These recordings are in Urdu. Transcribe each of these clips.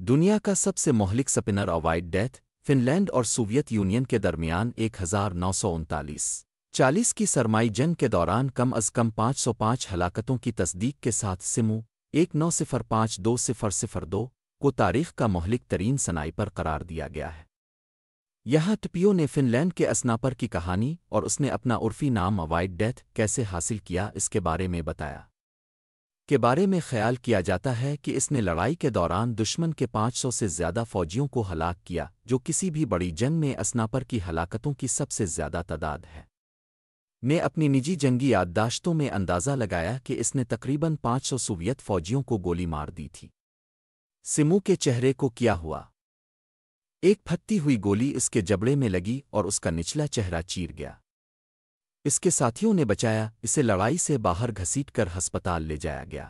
دنیا کا سب سے مہلک sniper white death Finland اور سوویت یونین کے درمیان 1939-40 کی سرمائی جنگ کے دوران کم از کم 505 ہلاکتوں کی تصدیق کے ساتھ سمو 195202 کو تاریخ کا مہلک ترین سنائپر قرار دیا گیا ہے۔ یہاں ٹپیو نے فن لینڈ کے اسنائپر کی کہانی اور اس نے اپنا عرفی نام اوائڈ ڈیتھ کیسے حاصل کیا اس کے بارے میں بتایا۔ کے بارے میں خیال کیا جاتا ہے کہ اس نے لڑائی کے دوران دشمن کے 500 سے زیادہ فوجیوں کو ہلاک کیا، جو کسی بھی بڑی جنگ میں اسنائپر کی ہلاکتوں کی سب سے زیادہ تعداد ہے۔ نے اپنی نجی جنگی یادداشتوں میں اندازہ لگایا کہ اس نے تقریباً 500 سوویت فوجیوں کو گولی مار دی تھی۔ سمو کے چہرے کو کیا ہوا؟ ایک پھٹتی ہوئی گولی اس کے جبڑے میں لگی اور اس کا نچلا چہرہ چیر گیا۔ اس کے ساتھیوں نے بچایا، اسے لڑائی سے باہر گھسیٹ کر ہسپتال لے جایا گیا۔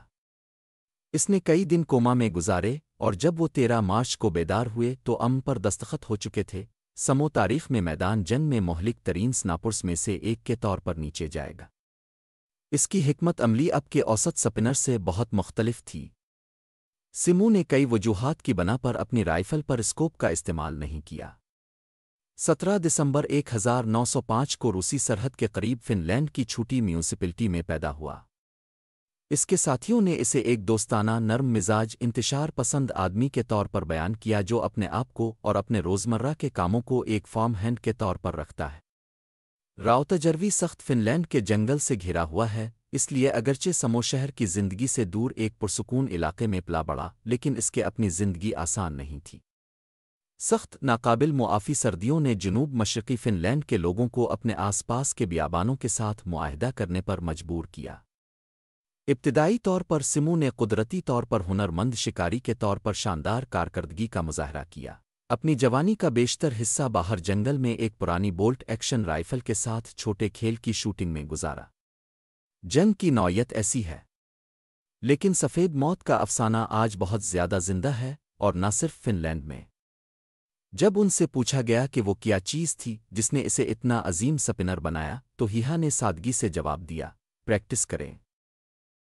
اس نے کئی دن کوما میں گزارے اور جب وہ 13 مارچ کو بیدار ہوئے تو امن پر دستخط ہو چکے تھے۔ سمو تاریخ میں میدان جنگ میں مہلک ترین سنائپرز میں سے ایک کے طور پر نیچے جائے گا۔ اس کی حکمت عملی اب کے اوسط سپنر سے بہت مختلف تھی۔ سمو نے کئی وجوہات کی بنا پر اپنی رائفل پر اسکوپ کا استعمال نہیں کیا۔ 17 دسمبر 1905 کو روسی سرحد کے قریب فن لینڈ کی چھوٹی میونسپلٹی میں پیدا ہوا۔ اس کے ساتھیوں نے اسے ایک دوستانہ، نرم مزاج، انتشار پسند آدمی کے طور پر بیان کیا جو اپنے آپ کو اور اپنے روزمرہ کے کاموں کو ایک فارم ہینڈ کے طور پر رکھتا ہے۔ راؤ تجربی سخت فن لینڈ کے جنگل سے گھرا ہوا ہے، اس لیے اگرچہ سمو شہر کی زندگی سے دور ایک پرسکون علاقے میں پلا بڑا، لیکن اس کے اپنی زندگی آسان نہیں تھی۔ سخت ناقابل معافی سردیوں نے جنوب مشرقی فن لینڈ کے لوگوں کو اپنے آس پاس کے بیابانوں کے ساتھ معاہدہ کرنے پر مجبور کیا۔ ابتدائی طور پر سمو نے قدرتی طور پر ہنر مند شکاری کے طور پر شاندار کارکردگی کا مظاہرہ کیا۔ اپنی جوانی کا بیشتر حصہ باہر جنگل میں ایک پرانی بولٹ ایکشن رائفل کے ساتھ چھوٹے کھیل کی شوٹنگ میں گزارا۔ جنگ کی نوعیت ایسی ہے، لیکن سفید موت کا افسانہ آج بہت زیادہ زندہ ہے، اور نہ صرف فن لینڈ میں۔ جب ان سے پوچھا گیا کہ وہ کیا چیز تھی جس نے اسے اتنا عظیم سپنر بنایا، تو ہیہا نے سادگی سے جواب دیا، پریکٹس کریں۔